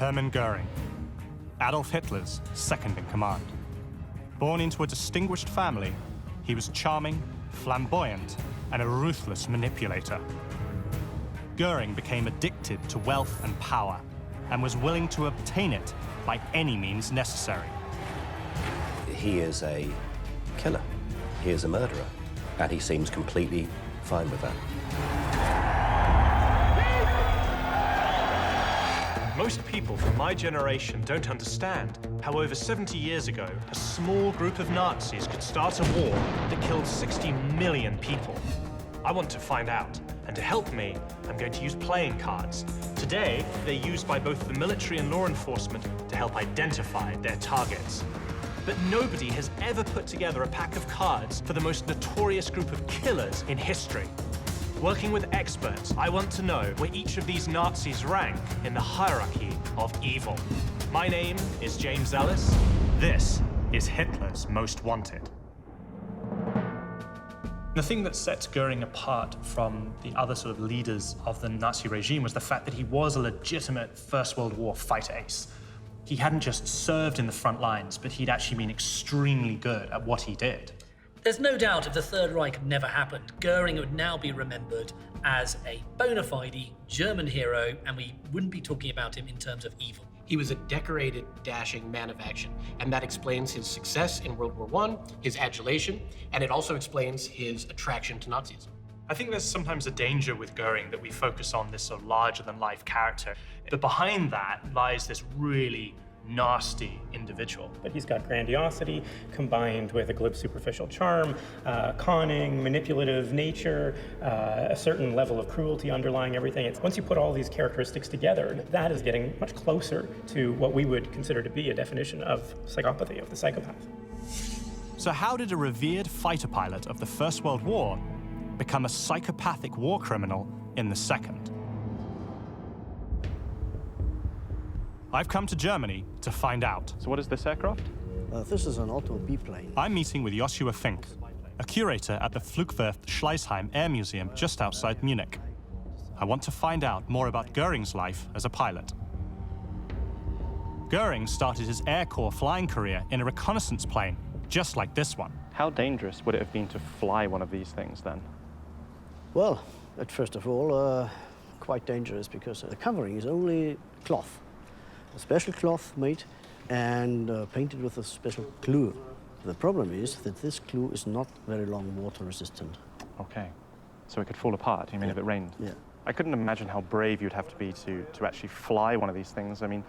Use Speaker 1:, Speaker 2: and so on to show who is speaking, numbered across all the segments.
Speaker 1: Hermann Göring, Adolf Hitler's second in command. Born into a distinguished family, he was charming, flamboyant, and a ruthless manipulator. Göring became addicted to wealth and power and was willing to obtain it by any means necessary.
Speaker 2: He is a killer. He is a murderer, and he seems completely fine with that.
Speaker 3: Most people from my generation don't understand how over 70 years ago, a small group of Nazis could start a war that killed 60 million people. I want to find out, and to help me, I'm going to use playing cards. Today, they're used by both the military and law enforcement to help identify their targets. But nobody has ever put together a pack of cards for the most notorious group of killers in history. Working with experts, I want to know where each of these Nazis rank in the hierarchy of evil. My name is James Ellis. This is Hitler's Most Wanted. The thing that sets Göring apart from the other sort of leaders of the Nazi regime was the fact that he was a legitimate First World War fighter ace. He hadn't just served in the front lines, but he'd actually been extremely good at what he did.
Speaker 4: There's no doubt if the Third Reich had never happened, Göring would now be remembered as a bona fide German hero, and we wouldn't be talking about him in terms of evil.
Speaker 5: He was a decorated, dashing man of action, and that explains his success in World War I, his adulation, and it also explains his attraction to Nazism.
Speaker 3: I think there's sometimes a danger with Göring that we focus on this sort of larger-than-life character, but behind that lies this really nasty individual.
Speaker 6: But he's got grandiosity combined with a glib superficial charm, conning, manipulative nature, a certain level of cruelty underlying everything. Once you put all these characteristics together, that is getting much closer to what we would consider to be a definition of psychopathy, of the psychopath.
Speaker 1: So how did a revered fighter pilot of the First World War become a psychopathic war criminal in the Second? I've come to Germany to find out.
Speaker 7: So what is this aircraft?
Speaker 8: This is an Otto biplane.
Speaker 1: I'm meeting with Joshua Fink, a curator at the Flugwerft Schleißheim Air Museum just outside Munich. I want to find out more about Göring's life as a pilot. Göring started his Air Corps flying career in a reconnaissance plane, just like this one.
Speaker 7: How dangerous would it have been to fly one of these things then?
Speaker 8: Well, first of all, quite dangerous because the covering is only cloth. A special cloth made and painted with a special glue. The problem is that this glue is not very long water resistant.
Speaker 7: Okay, so it could fall apart, you mean, if it rained?
Speaker 8: Yeah.
Speaker 7: I couldn't imagine how brave you'd have to be to actually fly one of these things. I mean,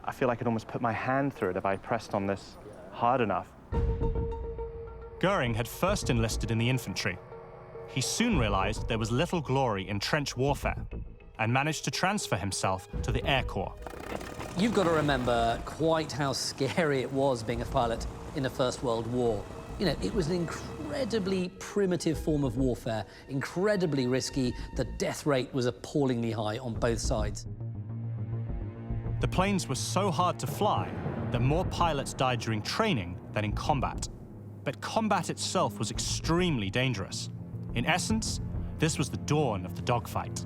Speaker 7: I feel like I could almost put my hand through it if I pressed on this hard enough.
Speaker 1: Göring had first enlisted in the infantry. He soon realized there was little glory in trench warfare and managed to transfer himself to the Air Corps.
Speaker 4: You've got to remember quite how scary it was being a pilot in the First World War. You know, it was an incredibly primitive form of warfare, incredibly risky. The death rate was appallingly high on both sides.
Speaker 1: The planes were so hard to fly that more pilots died during training than in combat. But combat itself was extremely dangerous. In essence, this was the dawn of the dogfight.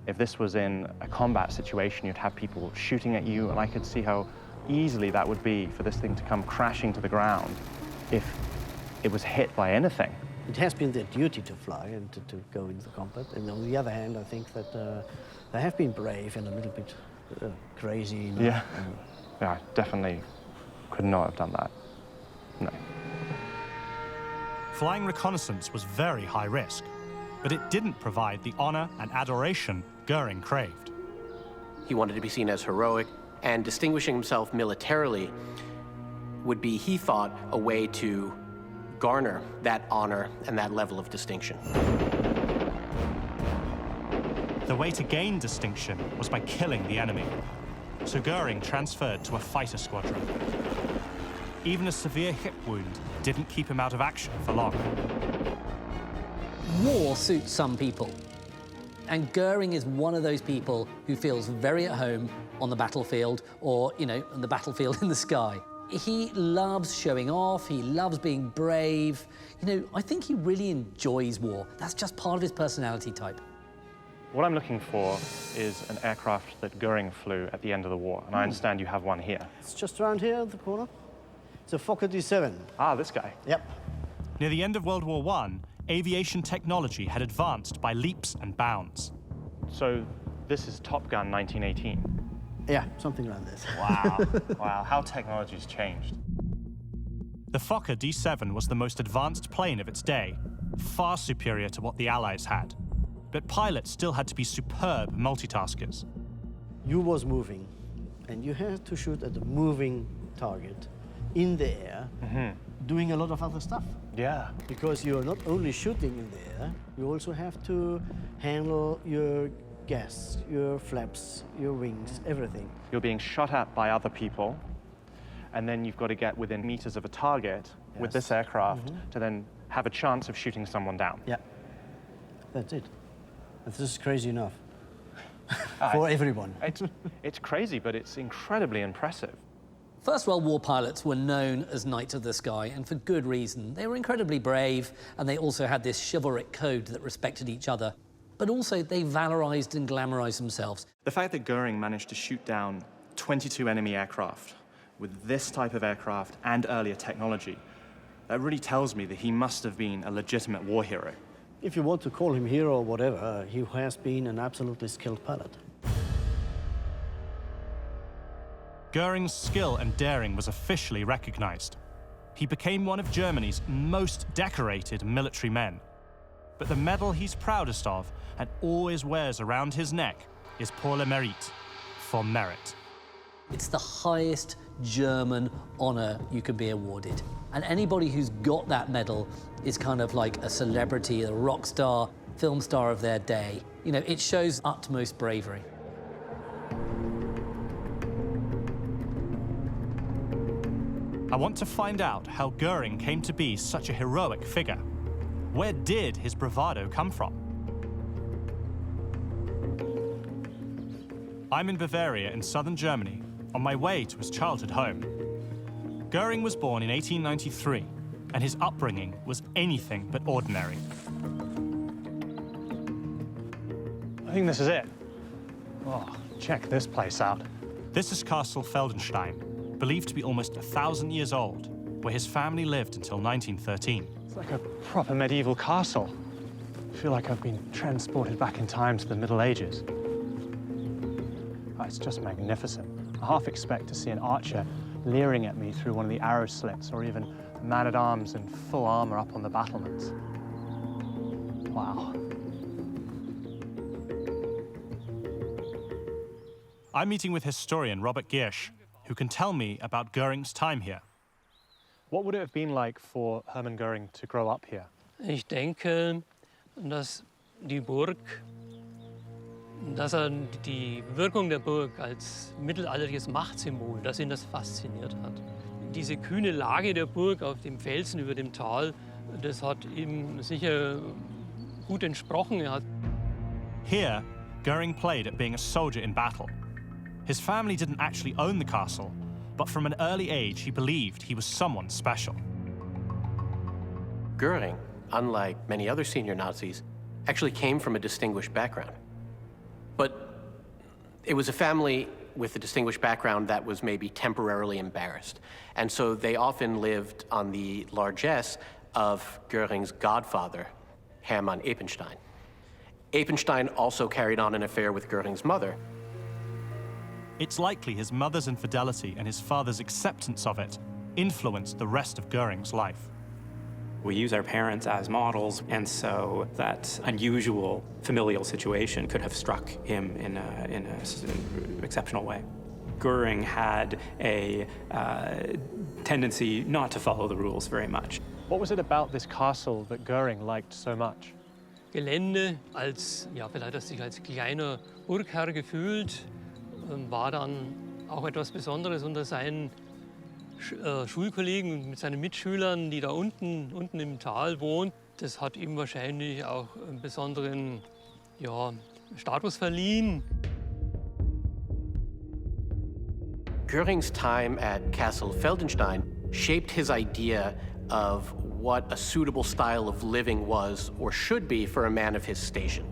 Speaker 7: If this was in a combat situation, you'd have people shooting at you, and I could see how easily that would be for this thing to come crashing to the ground if it was hit by anything.
Speaker 8: It has been their duty to fly and to go into combat. And on the other hand, I think that they have been brave and a little bit crazy. You know?
Speaker 7: Yeah. Yeah, I definitely could not have done that. No.
Speaker 1: Flying reconnaissance was very high risk, but it didn't provide the honor and adoration Göring craved.
Speaker 5: He wanted to be seen as heroic, and distinguishing himself militarily would be, he thought, a way to garner that honor and that level of distinction.
Speaker 1: The way to gain distinction was by killing the enemy. So Göring transferred to a fighter squadron. Even a severe hip wound didn't keep him out of action for long.
Speaker 4: War suits some people. And Göring is one of those people who feels very at home on the battlefield or, you know, on the battlefield in the sky. He loves showing off, he loves being brave. You know, I think he really enjoys war. That's just part of his personality type.
Speaker 7: What I'm looking for is an aircraft that Göring flew at the end of the war, and I understand you have one here.
Speaker 8: It's just around here at the corner. It's a Fokker D7.
Speaker 7: Ah, this guy.
Speaker 8: Yep.
Speaker 1: Near the end of World War I, aviation technology had advanced by leaps and bounds.
Speaker 7: So this is Top Gun 1918.
Speaker 8: Yeah, something like this.
Speaker 7: Wow. Wow, how technology's changed.
Speaker 1: The Fokker D7 was the most advanced plane of its day, far superior to what the Allies had. But pilots still had to be superb multitaskers.
Speaker 8: You was moving, and you had to shoot at a moving target in the air, doing a lot of other stuff.
Speaker 7: Yeah.
Speaker 8: Because you're not only shooting in the air, you also have to handle your gas, your flaps, your wings, everything.
Speaker 7: You're being shot at by other people, and then you've got to get within meters of a target with this aircraft to then have a chance of shooting someone down.
Speaker 8: Yeah, that's it. This is crazy enough for everyone.
Speaker 7: It's crazy, but it's incredibly impressive.
Speaker 4: First World War pilots were known as Knights of the Sky, and for good reason. They were incredibly brave, and they also had this chivalric code that respected each other. But also, they valorized and glamorized themselves.
Speaker 7: The fact that Göring managed to shoot down 22 enemy aircraft with this type of aircraft and earlier technology, that really tells me that he must have been a legitimate war hero.
Speaker 8: If you want to call him hero or whatever, he has been an absolutely skilled pilot.
Speaker 1: Göring's skill and daring was officially recognized. He became one of Germany's most decorated military men. But the medal he's proudest of and always wears around his neck is pour le mérite, for merit.
Speaker 4: It's the highest German honor you can be awarded. And anybody who's got that medal is kind of like a celebrity, a rock star, film star of their day. You know, it shows utmost bravery.
Speaker 1: I want to find out how Göring came to be such a heroic figure. Where did his bravado come from? I'm in Bavaria in southern Germany, on my way to his childhood home. Göring was born in 1893, and his upbringing was anything but ordinary.
Speaker 7: I think this is it. Oh, check this place out.
Speaker 1: This is Castle Feldenstein, believed to be almost 1,000 years old, where his family lived until 1913.
Speaker 7: It's like a proper medieval castle. I feel like I've been transported back in time to the Middle Ages. Oh, it's just magnificent. I half expect to see an archer leering at me through one of the arrow slits, or even a man-at-arms in full armor up on the battlements. Wow.
Speaker 1: I'm meeting with historian Robert Giersch, who can tell me about Göring's time here.
Speaker 7: What would it have been like for Hermann Göring to grow up here?
Speaker 9: Ich denke, dass die Burg, dass die Wirkung der Burg als mittelalterliches Machtsymbol, dass ihn das fasziniert hat. Diese kühne Lage der Burg auf dem Felsen über dem Tal, das hat ihm sicher gut entsprochen.
Speaker 1: Here, Göring played at being a soldier in battle. His family didn't actually own the castle, but from an early age he believed he was someone special.
Speaker 5: Göring, unlike many other senior Nazis, actually came from a distinguished background. But it was a family with a distinguished background that was maybe temporarily embarrassed. And so they often lived on the largesse of Göring's godfather, Hermann Eppenstein. Eppenstein also carried on an affair with Göring's mother.
Speaker 1: It's likely his mother's infidelity and his father's acceptance of it influenced the rest of Göring's life.
Speaker 10: We use our parents as models, and so that unusual familial situation could have struck him in an exceptional way. Göring had a tendency not to follow the rules very much.
Speaker 7: What was it about this castle that Göring liked so much?
Speaker 9: Gelände als, ja, vielleicht hat er sich als kleiner Burgherr gefühlt, war dann auch etwas Besonderes unter seinen Schulkollegen und mit seinen Mitschülern, die da unten im Tal wohnen. Das hat ihm wahrscheinlich auch einen besonderen, ja, Status verliehen.
Speaker 5: Göring's time at Castle Feldenstein shaped his idea of what a suitable style of living was or should be for a man of his station.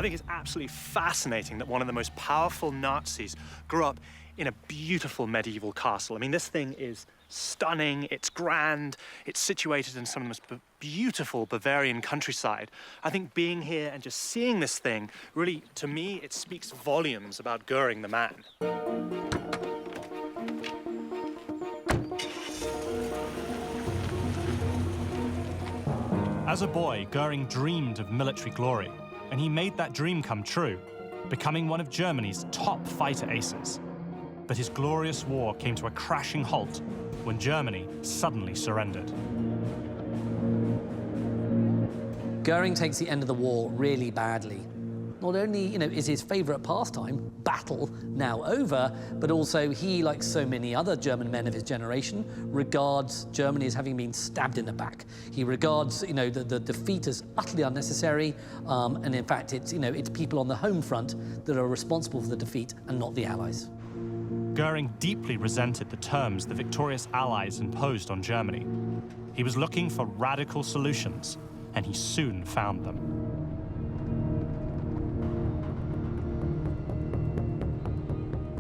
Speaker 3: I think it's absolutely fascinating that one of the most powerful Nazis grew up in a beautiful medieval castle. I mean, this thing is stunning, it's grand, it's situated in some of the most beautiful Bavarian countryside. I think being here and just seeing this thing, really, to me, it speaks volumes about Göring the man.
Speaker 1: As a boy, Göring dreamed of military glory, and he made that dream come true, becoming one of Germany's top fighter aces. But his glorious war came to a crashing halt when Germany suddenly surrendered.
Speaker 4: Göring takes the end of the war really badly. Not only, is his favorite pastime, battle, now over, but also he, like so many other German men of his generation, regards Germany as having been stabbed in the back. He regards, the defeat as utterly unnecessary, and in fact, it's people on the home front that are responsible for the defeat and not the Allies.
Speaker 1: Göring deeply resented the terms the victorious Allies imposed on Germany. He was looking for radical solutions, and he soon found them.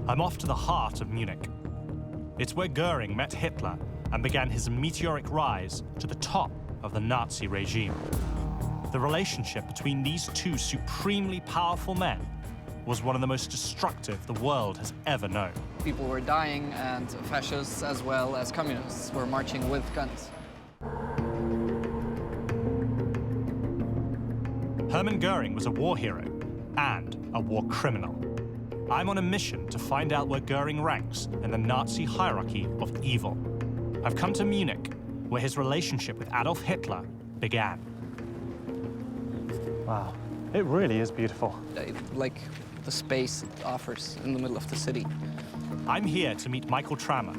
Speaker 1: I'm off to the heart of Munich. It's where Göring met Hitler and began his meteoric rise to the top of the Nazi regime. The relationship between these two supremely powerful men was one of the most destructive the world has ever known.
Speaker 11: People were dying, and fascists as well as communists were marching with guns.
Speaker 1: Hermann Göring was a war hero and a war criminal. I'm on a mission to find out where Göring ranks in the Nazi hierarchy of evil. I've come to Munich, where his relationship with Adolf Hitler began.
Speaker 7: Wow, it really is beautiful.
Speaker 11: Like the space it offers in the middle of the city.
Speaker 1: I'm here to meet Michael Trammer,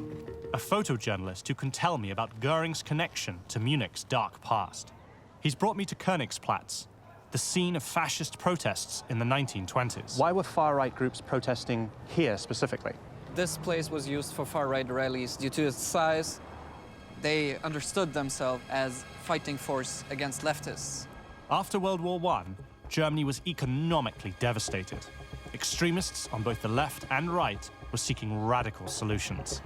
Speaker 1: a photojournalist who can tell me about Göring's connection to Munich's dark past. He's brought me to Königsplatz, the scene of fascist protests in the 1920s.
Speaker 7: Why were far-right groups protesting here specifically?
Speaker 11: This place was used for far-right rallies due to its size. They understood themselves as fighting force against leftists.
Speaker 1: After World War I, Germany was economically devastated. Extremists on both the left and right were seeking radical solutions.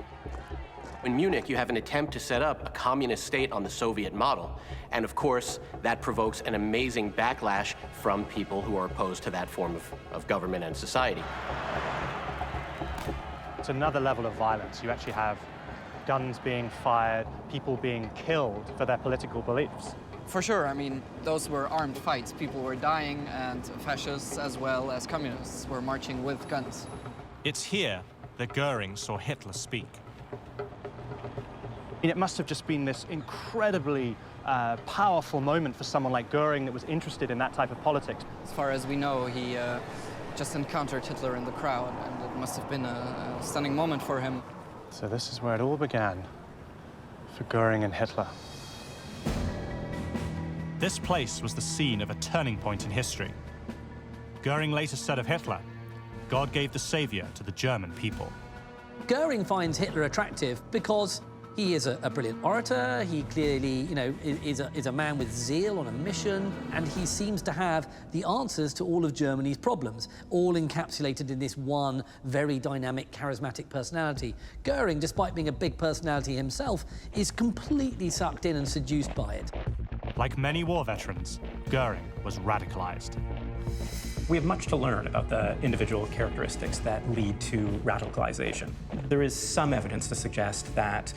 Speaker 5: In Munich, you have an attempt to set up a communist state on the Soviet model. And of course, that provokes an amazing backlash from people who are opposed to that form of government and society.
Speaker 7: It's another level of violence. You actually have guns being fired, people being killed for their political beliefs.
Speaker 11: For sure, I mean, those were armed fights. People were dying, and fascists as well as communists were marching with guns.
Speaker 1: It's here that Göring saw Hitler speak.
Speaker 7: It must have just been this incredibly powerful moment for someone like Göring that was interested in that type of politics.
Speaker 11: As far as we know, he just encountered Hitler in the crowd, and it must have been a stunning moment for him.
Speaker 7: So this is where it all began for Göring and Hitler.
Speaker 1: This place was the scene of a turning point in history. Göring later said of Hitler, "God gave the savior to the German people."
Speaker 4: Göring finds Hitler attractive because he is a brilliant orator, he clearly, is a man with zeal on a mission, and he seems to have the answers to all of Germany's problems, all encapsulated in this one very dynamic, charismatic personality. Göring, despite being a big personality himself, is completely sucked in and seduced by it.
Speaker 1: Like many war veterans, Göring was radicalized.
Speaker 10: We have much to learn about the individual characteristics that lead to radicalization. There is some evidence to suggest that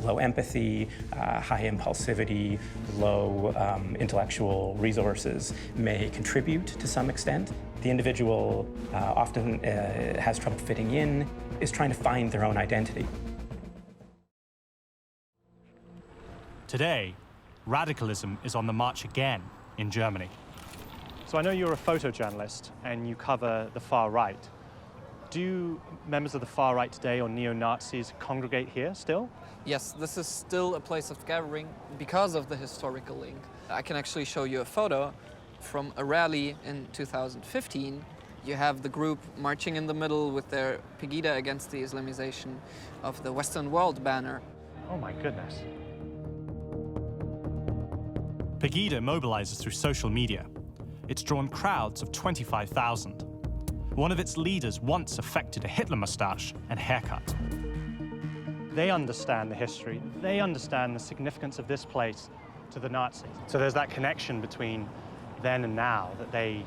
Speaker 10: low empathy, high impulsivity, low intellectual resources may contribute to some extent. The individual often has trouble fitting in, is trying to find their own identity.
Speaker 1: Today, radicalism is on the march again in Germany.
Speaker 7: So I know you're a photojournalist and you cover the far right. Do members of the far right today or neo-Nazis congregate here still?
Speaker 11: Yes, this is still a place of gathering because of the historical link. I can actually show you a photo from a rally in 2015. You have the group marching in the middle with their Pegida against the Islamization of the Western world banner.
Speaker 7: Oh my goodness.
Speaker 1: Pegida mobilizes through social media. it's drawn crowds of 25,000. One of its leaders once affected a Hitler moustache and haircut.
Speaker 7: They understand the history. They understand the significance of this place to the Nazis. So there's that connection between then and now, that they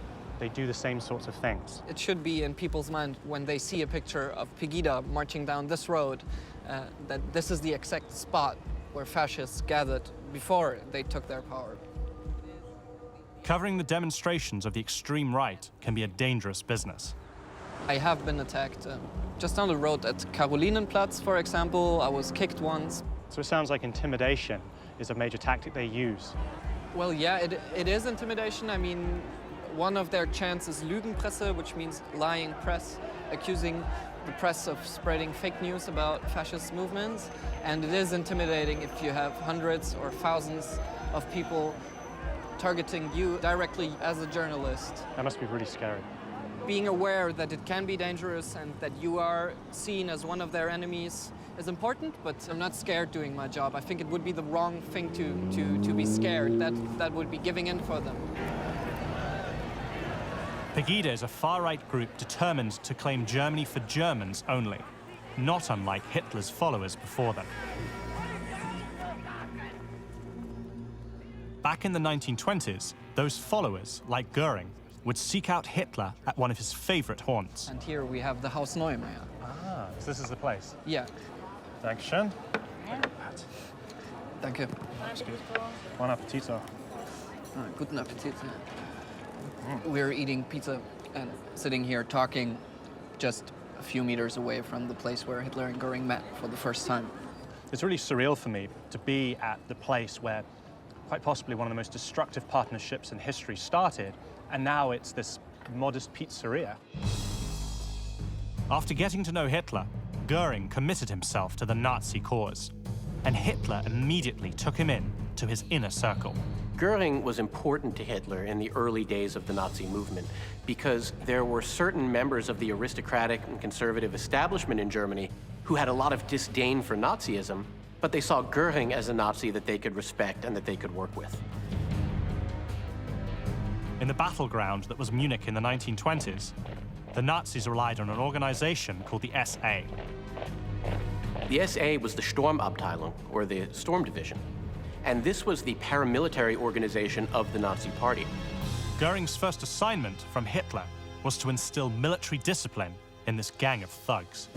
Speaker 7: do the same sorts of things.
Speaker 11: It should be in people's mind when they see a picture of Pegida marching down this road, that this is the exact spot where fascists gathered before they took their power.
Speaker 1: Covering the demonstrations of the extreme right can be a dangerous business.
Speaker 11: I have been attacked. Just down the road at Carolinenplatz, for example, I was kicked once.
Speaker 7: So it sounds like intimidation is a major tactic they use.
Speaker 11: Well, yeah, it is intimidation. I mean, one of their chants is Lügenpresse, which means lying press, accusing the press of spreading fake news about fascist movements. And it is intimidating if you have hundreds or thousands of people targeting you directly as a journalist.
Speaker 7: That must be really scary.
Speaker 11: Being aware that it can be dangerous and that you are seen as one of their enemies is important, but I'm not scared doing my job. I think it would be the wrong thing to be scared. That would be giving in for them.
Speaker 1: Pegida is a far-right group determined to claim Germany for Germans only, not unlike Hitler's followers before them. Back in the 1920s, those followers, like Göring, would seek out Hitler at one of his favorite haunts.
Speaker 11: And here we have the Haus Neumeier.
Speaker 7: Ah, so this is the place.
Speaker 11: Yeah.
Speaker 7: Dankeschön.
Speaker 11: Danke.
Speaker 7: That's good. Buon appetito.
Speaker 11: Guten Appetit. We're eating pizza and sitting here talking just a few meters away from the place where Hitler and Göring met for the first time.
Speaker 7: It's really surreal for me to be at the place where quite possibly one of the most destructive partnerships in history started, and now it's this modest pizzeria.
Speaker 1: After getting to know Hitler, Göring committed himself to the Nazi cause, and Hitler immediately took him in to his inner circle.
Speaker 5: Göring was important to Hitler in the early days of the Nazi movement because there were certain members of the aristocratic and conservative establishment in Germany who had a lot of disdain for Nazism, but they saw Göring as a Nazi that they could respect and that they could work with.
Speaker 1: In the battleground that was Munich in the 1920s, the Nazis relied on an organization called the SA.
Speaker 5: The SA was the Sturmabteilung, or the Storm Division. And this was the paramilitary organization of the Nazi Party.
Speaker 1: Göring's first assignment from Hitler was to instill military discipline in this gang of thugs.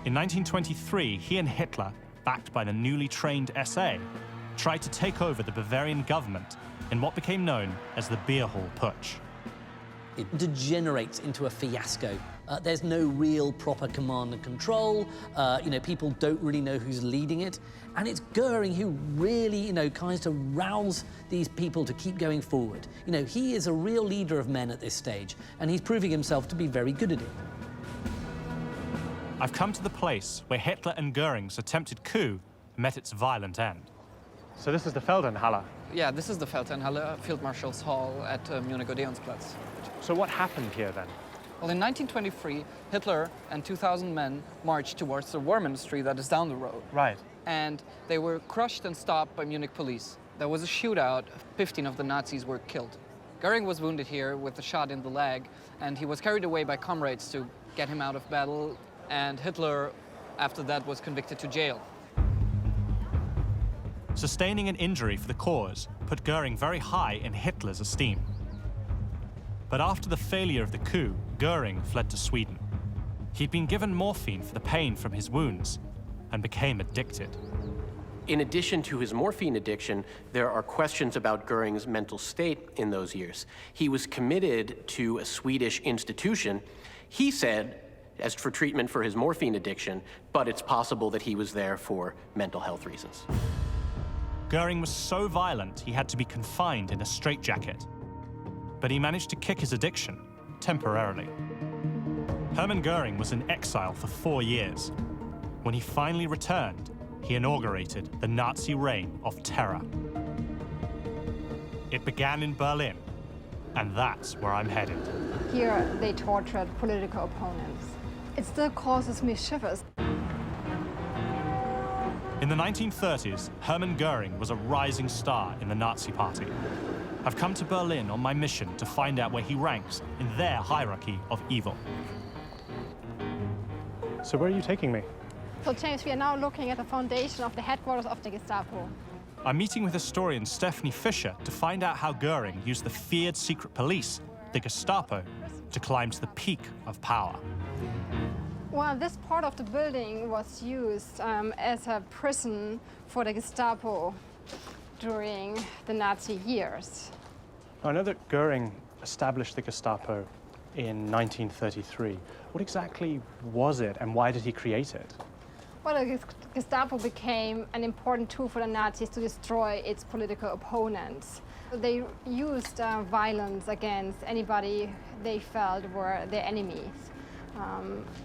Speaker 1: In 1923, he and Hitler, backed by the newly trained SA, tried to take over the Bavarian government in what became known as the Beer Hall Putsch.
Speaker 4: It degenerates into a fiasco. There's no real proper command and control. People don't really know who's leading it. And it's Göring who really, kinds to rouse these people to keep going forward. He is a real leader of men at this stage, and he's proving himself to be very good at it.
Speaker 1: I've come to the place where Hitler and Göring's attempted coup met its violent end.
Speaker 7: So this is the Feldherrnhalle.
Speaker 11: Yeah, this is the Feldherrnhalle, Field Marshal's Hall at Munich Odeonsplatz.
Speaker 7: So what happened here then?
Speaker 11: Well, in 1923, Hitler and 2,000 men marched towards the war ministry that is down the road.
Speaker 7: Right.
Speaker 11: And they were crushed and stopped by Munich police. There was a shootout. 15 of the Nazis were killed. Göring was wounded here with a shot in the leg, and he was carried away by comrades to get him out of battle. And Hitler, after that, was convicted to jail.
Speaker 1: Sustaining an injury for the cause put Göring very high in Hitler's esteem. But after the failure of the coup, Göring fled to Sweden. He'd been given morphine for the pain from his wounds and became addicted.
Speaker 5: In addition to his morphine addiction, there are questions about Göring's mental state in those years. He was committed to a Swedish institution, he said, as for treatment for his morphine addiction, but it's possible that he was there for mental health reasons.
Speaker 1: Göring was so violent he had to be confined in a straitjacket. But he managed to kick his addiction, temporarily. Hermann Göring was in exile for 4 years. When he finally returned, he inaugurated the Nazi reign of terror. It began in Berlin, and that's where I'm headed.
Speaker 12: Here they tortured political opponents. It still causes me shivers.
Speaker 1: In the 1930s, Hermann Göring was a rising star in the Nazi Party. I've come to Berlin on my mission to find out where he ranks in their hierarchy of evil.
Speaker 7: So where are you taking me?
Speaker 12: So James, we are now looking at the foundation of the headquarters of the Gestapo.
Speaker 1: I'm meeting with historian Stephanie Fischer to find out how Göring used the feared secret police, the Gestapo, to climb to the peak of power.
Speaker 12: Well, this part of the building was used as a prison for the Gestapo during the Nazi years.
Speaker 7: I know that Göring established the Gestapo in 1933. What exactly was it, and why did he create it?
Speaker 12: Well, the Gestapo became an important tool for the Nazis to destroy its political opponents. They used violence against anybody they felt were their enemies.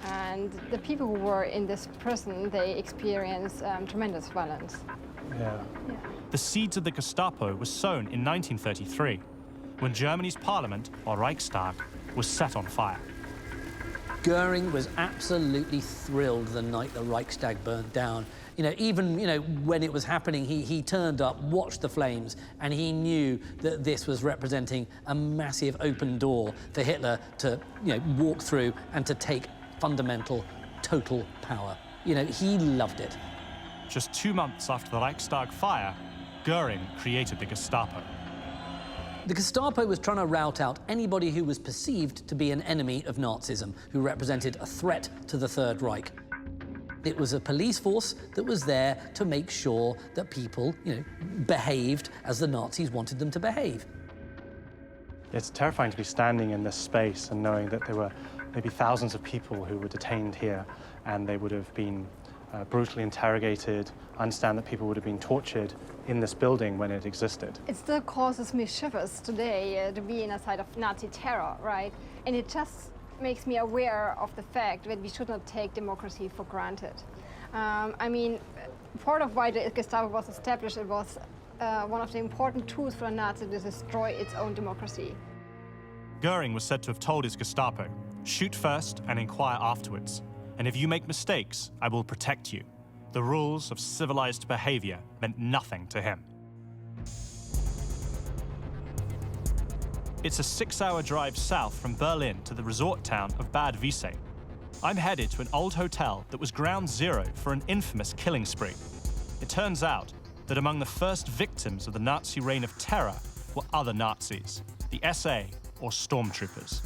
Speaker 12: And the people who were in this prison, they experienced tremendous violence.
Speaker 7: Yeah.
Speaker 1: The seeds of the Gestapo were sown in 1933, when Germany's parliament, or Reichstag, was set on fire.
Speaker 4: Göring was absolutely thrilled the night the Reichstag burned down. Even when it was happening, he turned up, watched the flames, and he knew that this was representing a massive open door for Hitler to, walk through and to take fundamental, total power. He loved it.
Speaker 1: Just 2 months after the Reichstag fire, Göring created the Gestapo.
Speaker 4: The Gestapo was trying to rout out anybody who was perceived to be an enemy of Nazism, who represented a threat to the Third Reich. It was a police force that was there to make sure that people, behaved as the Nazis wanted them to behave.
Speaker 7: It's terrifying to be standing in this space and knowing that there were maybe thousands of people who were detained here, and they would have been brutally interrogated. I understand that people would have been tortured in this building when it existed.
Speaker 12: It still causes me shivers today to be in a side of Nazi terror, right? And it just makes me aware of the fact that we should not take democracy for granted. Part of why the Gestapo was established, it was one of the important tools for the Nazis to destroy its own democracy.
Speaker 1: Göring was said to have told his Gestapo, "Shoot first and inquire afterwards. And if you make mistakes, I will protect you." The rules of civilized behavior meant nothing to him. It's a 6-hour drive south from Berlin to the resort town of Bad Wiessee. I'm headed to an old hotel that was ground zero for an infamous killing spree. It turns out that among the first victims of the Nazi reign of terror were other Nazis, the SA or stormtroopers.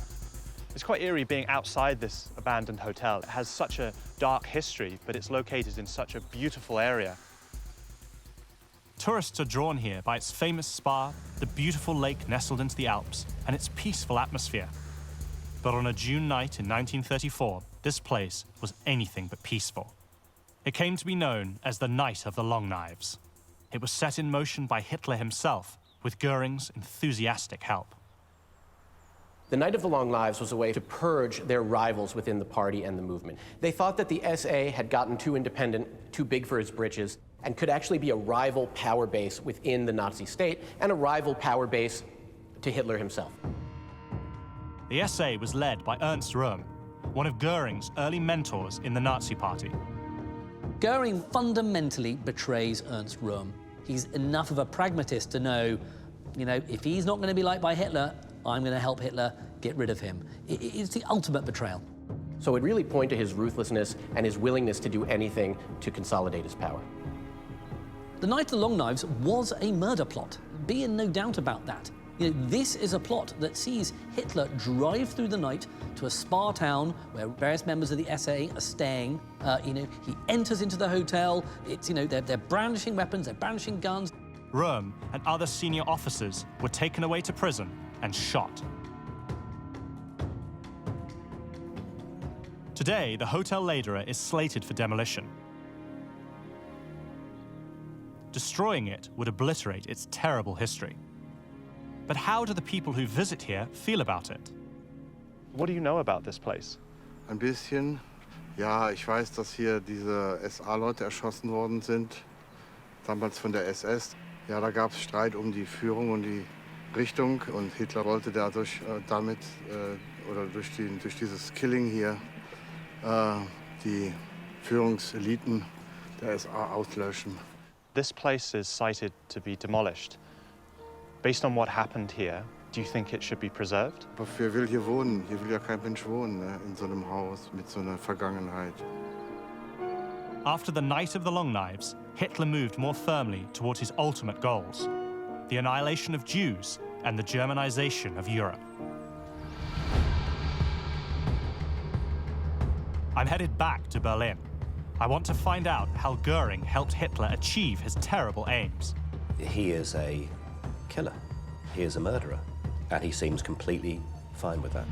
Speaker 7: It's quite eerie being outside this abandoned hotel. It has such a dark history, but it's located in such a beautiful area.
Speaker 1: Tourists are drawn here by its famous spa, the beautiful lake nestled into the Alps, and its peaceful atmosphere. But on a June night in 1934, this place was anything but peaceful. It came to be known as the Night of the Long Knives. It was set in motion by Hitler himself, with Göring's enthusiastic help.
Speaker 5: The Night of the Long Knives was a way to purge their rivals within the party and the movement. They thought that the SA had gotten too independent, too big for its britches, and could actually be a rival power base within the Nazi state and a rival power base to Hitler himself.
Speaker 1: The SA was led by Ernst Röhm, one of Göring's early mentors in the Nazi Party.
Speaker 4: Göring fundamentally betrays Ernst Röhm. He's enough of a pragmatist to know, if he's not going to be liked by Hitler, I'm going to help Hitler get rid of him. It's the ultimate betrayal.
Speaker 5: So it really pointed to his ruthlessness and his willingness to do anything to consolidate his power.
Speaker 4: The Night of the Long Knives was a murder plot. Be in no doubt about that. This is a plot that sees Hitler drive through the night to a spa town where various members of the SA are staying. He enters into the hotel. They're brandishing weapons, they're brandishing guns.
Speaker 1: Röhm and other senior officers were taken away to prison and shot. Today, the Hotel Lederer is slated for demolition. Destroying it would obliterate its terrible history. But how do the people who visit here feel about it?
Speaker 7: What do you know about this place?
Speaker 13: Ein bisschen. Ja, ich weiß, dass hier diese SA-Leute erschossen worden sind, damals von der SS. Ja, da gab es Streit um die Führung und die Richtung, und Hitler wollte dadurch durch dieses Killing hier die Führungseliten der SA auslöschen.
Speaker 7: This place is cited to be demolished. Based on what happened here, do you think it should be preserved?
Speaker 13: Aber wer will hier wohnen? Hier will ja kein Mensch wohnen, ne? In so einem Haus mit so einer Vergangenheit.
Speaker 1: After the Night of the Long Knives, Hitler moved more firmly towards his ultimate goals, the annihilation of Jews and the Germanization of Europe. I'm headed back to Berlin. I want to find out how Göring helped Hitler achieve his terrible aims.
Speaker 2: He is a killer. He is a murderer. And he seems completely fine with that.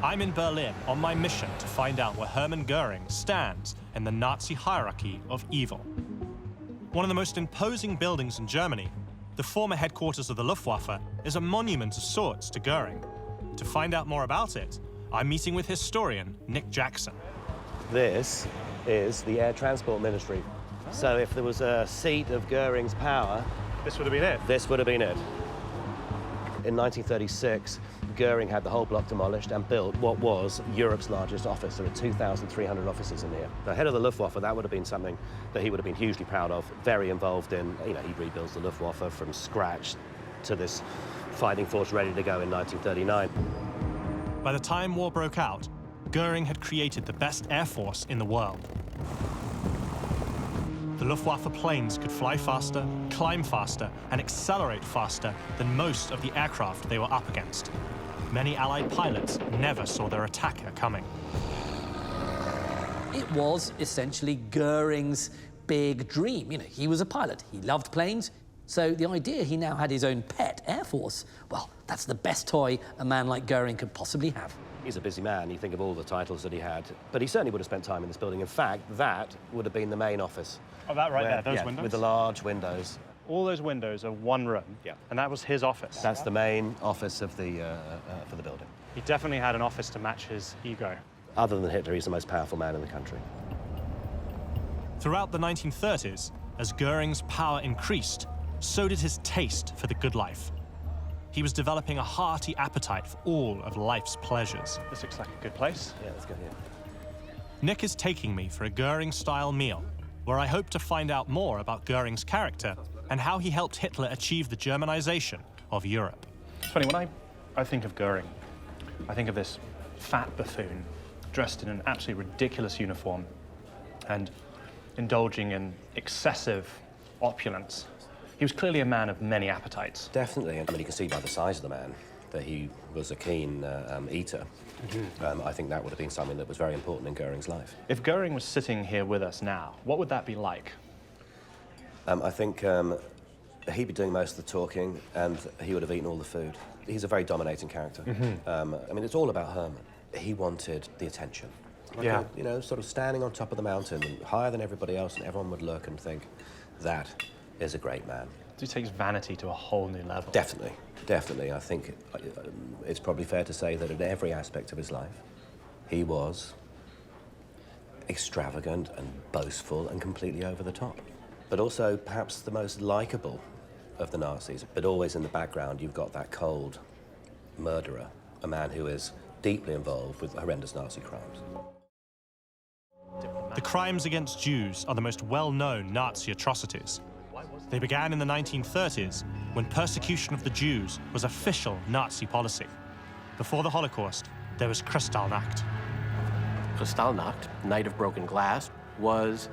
Speaker 1: I'm in Berlin on my mission to find out where Hermann Göring stands in the Nazi hierarchy of evil. One of the most imposing buildings in Germany, the former headquarters of the Luftwaffe, is a monument of sorts to Göring. To find out more about it, I'm meeting with historian Nick Jackson.
Speaker 2: This is the Air Transport Ministry. So if there was a seat of Göring's power,
Speaker 7: This would have been it?
Speaker 2: this would have been it. In 1936, Göring had the whole block demolished and built what was Europe's largest office. There are 2,300 offices in here. The head of the Luftwaffe, that would have been something that he would have been hugely proud of, very involved in. You know, he rebuilds the Luftwaffe from scratch to this fighting force ready to go in 1939.
Speaker 1: By the time war broke out, Göring had created the best air force in the world. The Luftwaffe planes could fly faster, climb faster, and accelerate faster than most of the aircraft they were up against. Many Allied pilots never saw their attacker coming.
Speaker 4: It was essentially Göring's big dream. You know, he was a pilot, he loved planes, so the idea he now had his own pet air force, well, that's the best toy a man like Göring could possibly have.
Speaker 2: He's a busy man, you think of all the titles that he had, but he certainly would have spent time in this building. In fact, that would have been the main office.
Speaker 7: Oh, that right there, those windows?
Speaker 2: With the large windows.
Speaker 7: All those windows are one room, and that was his office.
Speaker 2: That's the main office of the, for the building.
Speaker 7: He definitely had an office to match his ego.
Speaker 2: Other than Hitler, he's the most powerful man in the country.
Speaker 1: Throughout the 1930s, as Göring's power increased, so did his taste for the good life. He was developing a hearty appetite for all of life's pleasures.
Speaker 7: This looks like a good place.
Speaker 2: Yeah, let's go here.
Speaker 1: Nick is taking me for a Göring-style meal, where I hope to find out more about Göring's character and how he helped Hitler achieve the Germanization of Europe.
Speaker 7: It's funny, when I think of Göring, I think of this fat buffoon dressed in an absolutely ridiculous uniform and indulging in excessive opulence. He was clearly a man of many appetites.
Speaker 2: Definitely. I mean, you can see by the size of the man that he was a keen eater. I think that would have been something that was very important in Göring's life.
Speaker 7: If Göring was sitting here with us now, what would that be like?
Speaker 2: I think he'd be doing most of the talking, and he would have eaten all the food. He's a very dominating character. I mean, it's all about Hermann. He wanted the attention. Like you know, sort of standing on top of the mountain, and higher than everybody else, and everyone would look and think, that is a great man.
Speaker 7: He takes vanity to a whole new level.
Speaker 2: Definitely, definitely. I think it's probably fair to say that in every aspect of his life, he was extravagant and boastful and completely over the top. But also perhaps the most likable of the Nazis. But always in the background, you've got that cold murderer, a man who is deeply involved with horrendous Nazi crimes.
Speaker 1: The crimes against Jews are the most well-known Nazi atrocities. They began in the 1930s, when persecution of the Jews was official Nazi policy. Before the Holocaust, there was Kristallnacht.
Speaker 5: Kristallnacht, Night of Broken Glass, was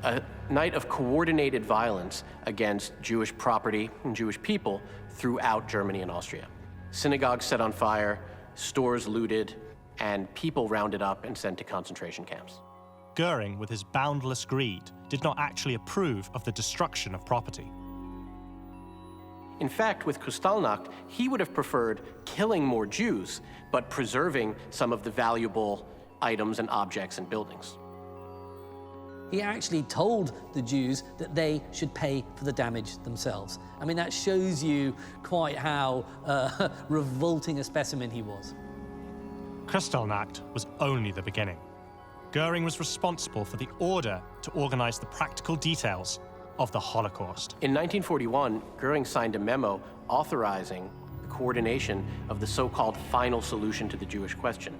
Speaker 5: a night of coordinated violence against Jewish property and Jewish people throughout Germany and Austria. Synagogues set on fire, stores looted, and people rounded up and sent to concentration camps.
Speaker 1: Göring, with his boundless greed, did not actually approve of the destruction of property.
Speaker 5: In fact, with Kristallnacht, he would have preferred killing more Jews, but preserving some of the valuable items and objects and buildings.
Speaker 4: He actually told the Jews that they should pay for the damage themselves. I mean, that shows you quite how revolting a specimen he was.
Speaker 1: Kristallnacht was only the beginning. Göring was responsible for the order to organize the practical details of the Holocaust.
Speaker 5: In 1941, Göring signed a memo authorizing the coordination of the so-called final solution to the Jewish question,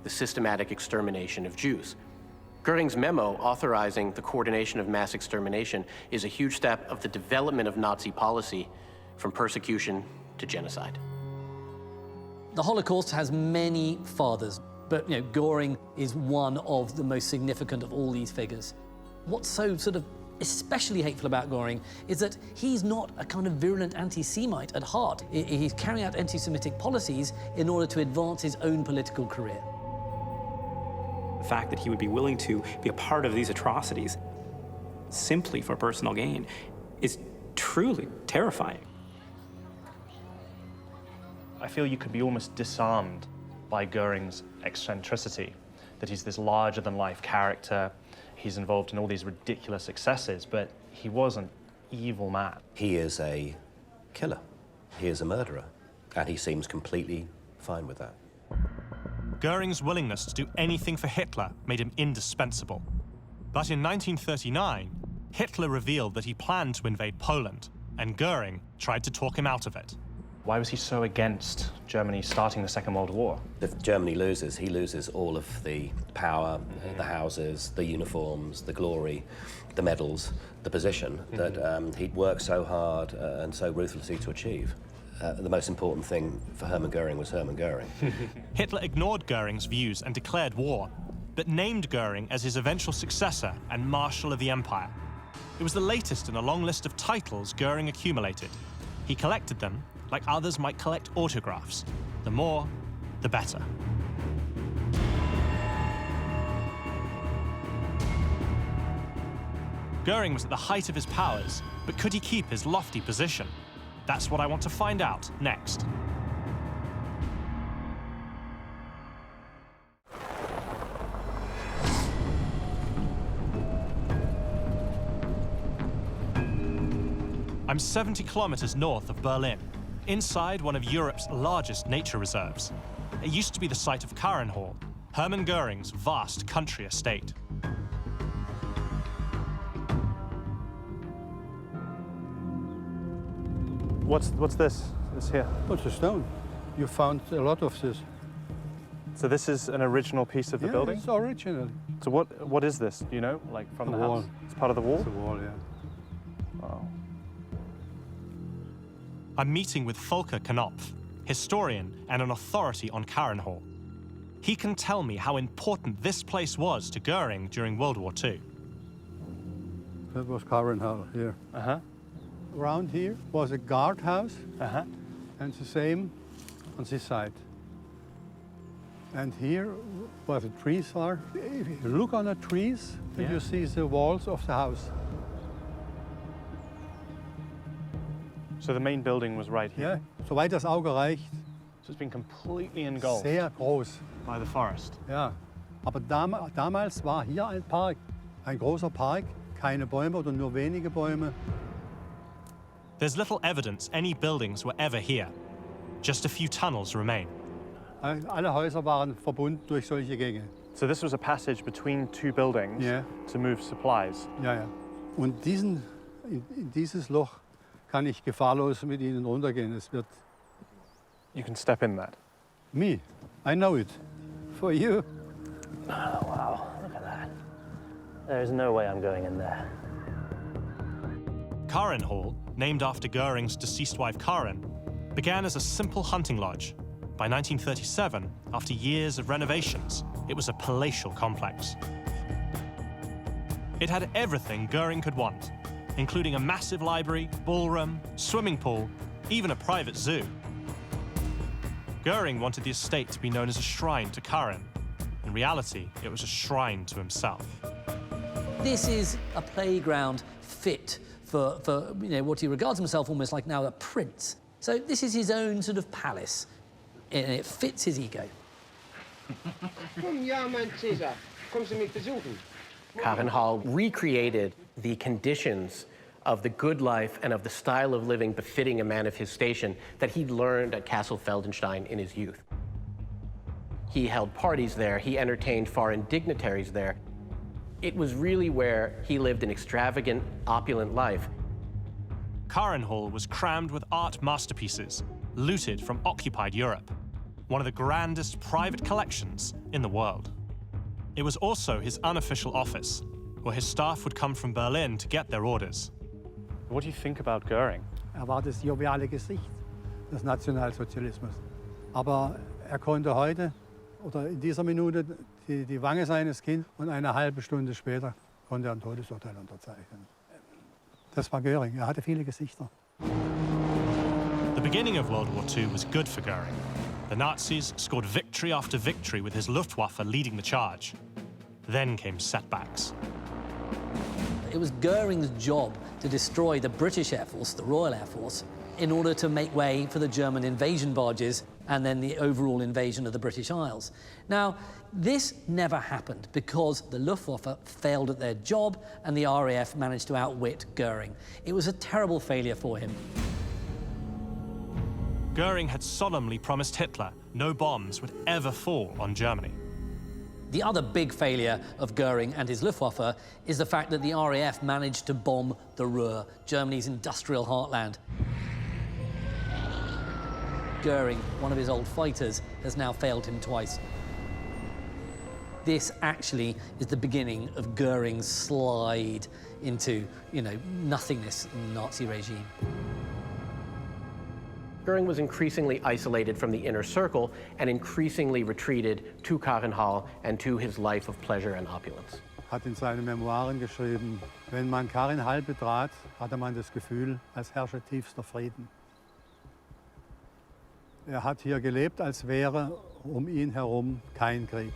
Speaker 5: the systematic extermination of Jews. Göring's memo authorizing the coordination of mass extermination is a huge step of the development of Nazi policy from persecution to genocide.
Speaker 4: The Holocaust has many fathers, but Göring is one of the most significant of all these figures. What's so sort of especially hateful about Göring is that he's not a kind of virulent anti-Semite at heart. He's carrying out anti-Semitic policies in order to advance his own political career.
Speaker 10: The fact that he would be willing to be a part of these atrocities simply for personal gain is truly terrifying.
Speaker 7: I feel you could be almost disarmed by Göring's eccentricity, that he's this larger-than-life character. He's involved in all these ridiculous excesses, but he was an evil man.
Speaker 2: He is a killer. He is a murderer, and he seems completely fine with that.
Speaker 1: Göring's willingness to do anything for Hitler made him indispensable. But in 1939, Hitler revealed that he planned to invade Poland, and Göring tried to talk him out of it.
Speaker 7: Why was he so against Germany starting the Second World War?
Speaker 2: If Germany loses, he loses all of the power, the houses, the uniforms, the glory, the medals, the position that he'd worked so hard and so ruthlessly to achieve. The most important thing for Hermann Göring was Hermann Göring.
Speaker 1: Hitler ignored Göring's views and declared war, but named Göring as his eventual successor and Marshal of the Empire. It was the latest in a long list of titles Göring accumulated. He collected them like others might collect autographs. The more, the better. Göring was at the height of his powers, but could he keep his lofty position? That's what I want to find out next. I'm 70 kilometers north of Berlin, inside one of Europe's largest nature reserves. It used to be the site of Carinhall, Hermann Göring's vast country estate.
Speaker 7: What's this? This here?
Speaker 14: What's a stone? You found a lot of this.
Speaker 7: So this is an original piece of the building?
Speaker 14: It's original.
Speaker 7: So what is this? Do you know? Like from the
Speaker 14: wall.
Speaker 7: house? It's part of the wall?
Speaker 14: It's a wall, yeah.
Speaker 7: Wow.
Speaker 1: I'm meeting with Volker Knopf, historian and an authority on Carinhall. He can tell me how important this place was to Göring during World War II.
Speaker 14: That was Carinhall here.
Speaker 7: Uh-huh.
Speaker 14: Around here was a guardhouse,
Speaker 7: Uh-huh.
Speaker 14: and the same on this side. And here where the trees are, if you look on the trees, then you see the walls of the house.
Speaker 7: So the main building was right here?
Speaker 14: Ja, soweit das Auge reicht.
Speaker 7: So it's been completely engulfed
Speaker 14: Sehr groß.
Speaker 7: by the forest.
Speaker 14: Ja, aber damals war hier ein Park, ein großer Park, keine Bäume oder nur wenige Bäume.
Speaker 1: There's little evidence any buildings were ever here. Just a few tunnels remain.
Speaker 14: Alle Häuser waren verbunden durch solche Gänge.
Speaker 7: So this was a passage between two buildings to move supplies.
Speaker 14: Ja, ja. Und in dieses Loch kann ich gefahrlos mit Ihnen runtergehen. Es wird.
Speaker 7: You can step in that.
Speaker 14: Me, I know it. For you.
Speaker 2: Oh, wow, look at that. There's no way I'm going in there.
Speaker 1: Carinhall, named after Göring's deceased wife Karin, began as a simple hunting lodge. By 1937, after years of renovations, it was a palatial complex. It had everything Göring could want, including a massive library, ballroom, swimming pool, even a private zoo. Göring wanted the estate to be known as a shrine to Karin. In reality, it was a shrine to himself.
Speaker 4: This is a playground fit for what he regards himself almost like now a prince. So this is his own sort of palace, and it fits his ego.
Speaker 15: Komm, ja, mein Cäsar, kommst du mich besuchen?
Speaker 5: Carinhall recreated the conditions of the good life and of the style of living befitting a man of his station that he'd learned at Castle Feldenstein in his youth. He held parties there, he entertained foreign dignitaries there. It was really where he lived an extravagant, opulent life.
Speaker 1: Carinhall was crammed with art masterpieces, looted from occupied Europe, one of the grandest private collections in the world. It was also his unofficial office, where his staff would come from Berlin to get their orders.
Speaker 7: What do you think about Göring?
Speaker 14: War das joviale Gesicht des Nationalsozialismus. Aber konnte heute oder in dieser Minute die Wange seines Kindes und eine halbe Stunde später konnte ein Todesurteil unterzeichnen. Das war Göring. Hatte viele Gesichter.
Speaker 1: The beginning of World War II was good for Göring. The Nazis scored victory after victory with his Luftwaffe leading the charge. Then came setbacks.
Speaker 4: It was Göring's job to destroy the British Air Force, the Royal Air Force, in order to make way for the German invasion barges and then the overall invasion of the British Isles. Now, this never happened because the Luftwaffe failed at their job and the RAF managed to outwit Göring. It was a terrible failure for him.
Speaker 1: Göring had solemnly promised Hitler no bombs would ever fall on Germany.
Speaker 4: The other big failure of Göring and his Luftwaffe is the fact that the RAF managed to bomb the Ruhr, Germany's industrial heartland. Göring, one of his old fighters, has now failed him twice. This actually is the beginning of Göring's slide into, nothingness in the Nazi regime.
Speaker 5: Göring was increasingly isolated from the inner circle and increasingly retreated to Carinhall and to his life of pleasure and opulence.
Speaker 14: Hat in seinen Memoiren geschrieben, wenn man Carinhall betrat, hatte man das Gefühl, als herrsche tiefster Frieden. Hat hier gelebt, als wäre ihn herum kein Krieg.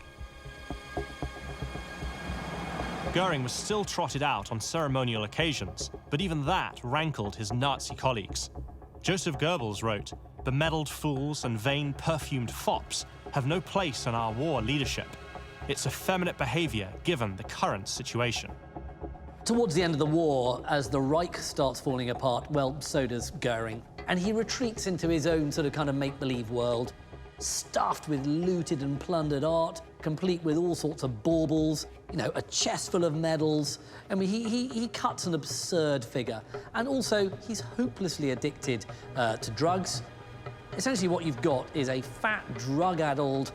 Speaker 1: Göring was still trotted out on ceremonial occasions, but even that rankled his Nazi colleagues. Joseph Goebbels wrote, "Bemedaled fools and vain perfumed fops have no place in our war leadership. It's effeminate behavior given the current situation."
Speaker 4: Towards the end of the war, as the Reich starts falling apart, well, so does Göring. And he retreats into his own sort of kind of make-believe world, stuffed with looted and plundered art, complete with all sorts of baubles, a chest full of medals. I mean, he cuts an absurd figure. And also, he's hopelessly addicted to drugs. Essentially, what you've got is a fat, drug-addled,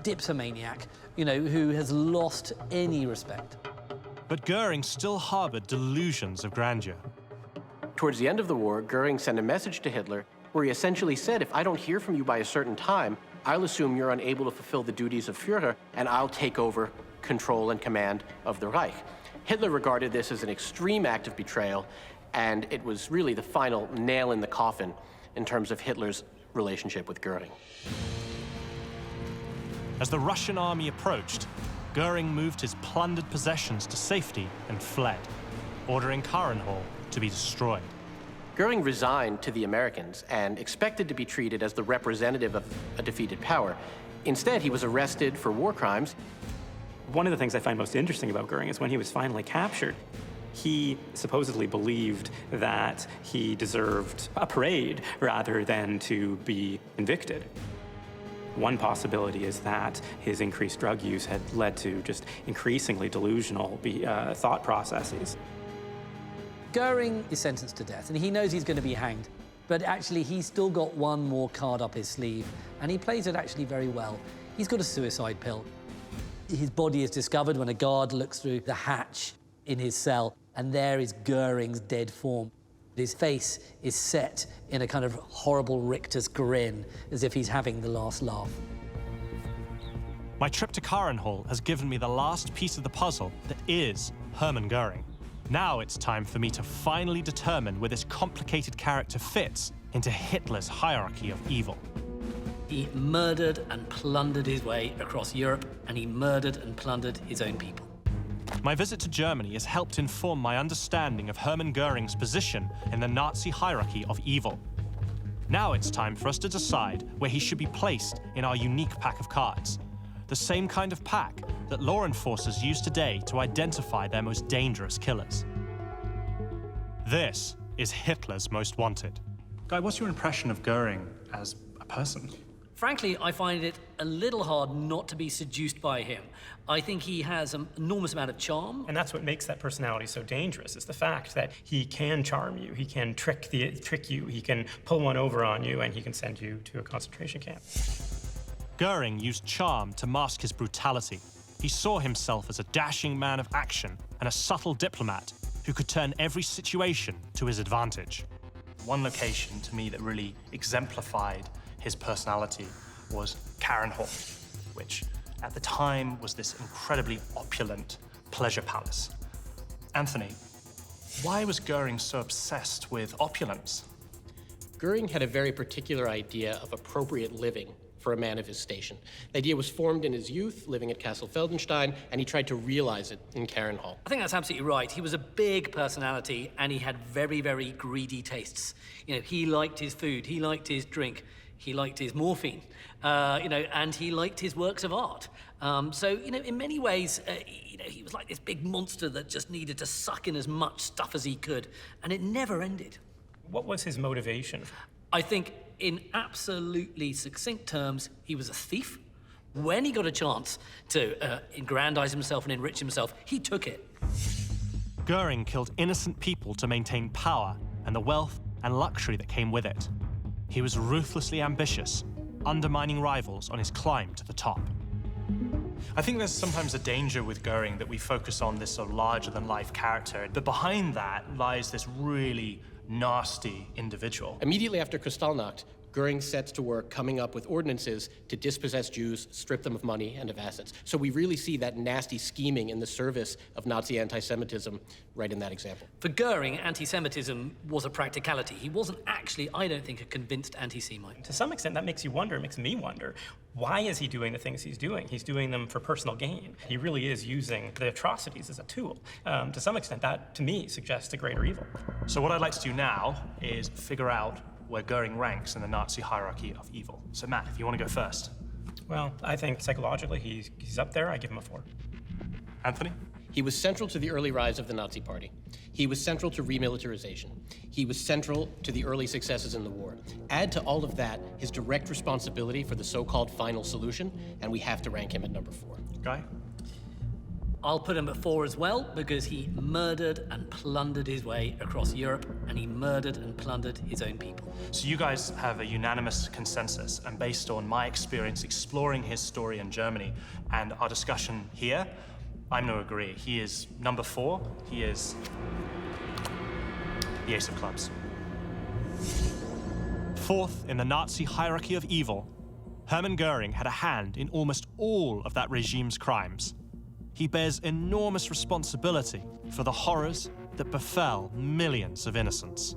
Speaker 4: dipsomaniac, who has lost any respect.
Speaker 1: But Göring still harbored delusions of grandeur.
Speaker 5: Towards the end of the war, Göring sent a message to Hitler where he essentially said, if I don't hear from you by a certain time, I'll assume you're unable to fulfill the duties of Führer, and I'll take over control and command of the Reich. Hitler regarded this as an extreme act of betrayal, and it was really the final nail in the coffin in terms of Hitler's relationship with Göring.
Speaker 1: As the Russian army approached, Göring moved his plundered possessions to safety and fled, ordering Carinhall to be destroyed.
Speaker 5: Göring resigned to the Americans and expected to be treated as the representative of a defeated power. Instead, he was arrested for war crimes.
Speaker 10: One of the things I find most interesting about Göring is when he was finally captured, he supposedly believed that he deserved a parade rather than to be convicted. One possibility is that his increased drug use had led to just increasingly delusional thought processes.
Speaker 4: Göring is sentenced to death, and he knows he's going to be hanged. But actually, he's still got one more card up his sleeve, and he plays it actually very well. He's got a suicide pill. His body is discovered when a guard looks through the hatch in his cell, and there is Göring's dead form. His face is set in a kind of horrible rictus grin, as if he's having the last laugh.
Speaker 1: My trip to Carinhall has given me the last piece of the puzzle that is Hermann Göring. Now it's time for me to finally determine where this complicated character fits into Hitler's hierarchy of evil.
Speaker 4: He murdered and plundered his way across Europe, and he murdered and plundered his own people.
Speaker 1: My visit to Germany has helped inform my understanding of Hermann Göring's position in the Nazi hierarchy of evil. Now it's time for us to decide where he should be placed in our unique pack of cards. The same kind of pack that law enforcers use today to identify their most dangerous killers. This is Hitler's Most Wanted. Guy, what's your impression of Göring as a person?
Speaker 4: Frankly, I find it a little hard not to be seduced by him. I think he has an enormous amount of charm.
Speaker 6: And that's what makes that personality so dangerous, is the fact that he can charm you, he can trick you, he can pull one over on you, and he can send you to a concentration camp.
Speaker 1: Göring used charm to mask his brutality. He saw himself as a dashing man of action and a subtle diplomat who could turn every situation to his advantage.
Speaker 3: One location to me that really exemplified his personality was Carinhall, which at the time was this incredibly opulent pleasure palace. Anthony, why was Göring so obsessed with opulence?
Speaker 5: Göring had a very particular idea of appropriate living for a man of his station. The idea was formed in his youth, living at Castle Feldenstein, and he tried to realize it in Carinhall.
Speaker 4: I think that's absolutely right. He was a big personality, and he had very, very greedy tastes. You know, he liked his food, he liked his drink, he liked his morphine, and he liked his works of art. In many ways, he was like this big monster that just needed to suck in as much stuff as he could, and it never ended.
Speaker 6: What was his motivation?
Speaker 4: I think, in absolutely succinct terms, he was a thief. When he got a chance to aggrandize himself and enrich himself, he took it.
Speaker 1: Göring killed innocent people to maintain power and the wealth and luxury that came with it. He was ruthlessly ambitious, undermining rivals on his climb to the top.
Speaker 3: I think there's sometimes a danger with Göring that we focus on this sort of larger-than-life character, but behind that lies this really nasty individual.
Speaker 5: Immediately after Kristallnacht, Göring sets to work coming up with ordinances to dispossess Jews, strip them of money and of assets. So we really see that nasty scheming in the service of Nazi anti-Semitism right in that example.
Speaker 4: For Göring, anti-Semitism was a practicality. He wasn't actually, I don't think, a convinced anti-Semite.
Speaker 6: To some extent, that makes you wonder, makes me wonder, why is he doing the things he's doing? He's doing them for personal gain. He really is using the atrocities as a tool. To some extent, that, to me, suggests a greater evil.
Speaker 3: So what I'd like to do now is figure out where Göring ranks in the Nazi hierarchy of evil. So Matt, if you want to go first.
Speaker 6: Well, I think psychologically he's up there. I give him a 4.
Speaker 3: Anthony?
Speaker 5: He was central to the early rise of the Nazi Party. He was central to remilitarization. He was central to the early successes in the war. Add to all of that his direct responsibility for the so-called final solution, and we have to rank him at number 4.
Speaker 3: Guy?
Speaker 4: I'll put him at 4 as well, because he murdered and plundered his way across Europe, and he murdered and plundered his own people.
Speaker 3: So you guys have a unanimous consensus, and based on my experience exploring his story in Germany and our discussion here, I'm going to agree. He is number 4. He is the ace of clubs.
Speaker 1: Fourth in the Nazi hierarchy of evil, Hermann Göring had a hand in almost all of that regime's crimes. He bears enormous responsibility for the horrors that befell millions of innocents.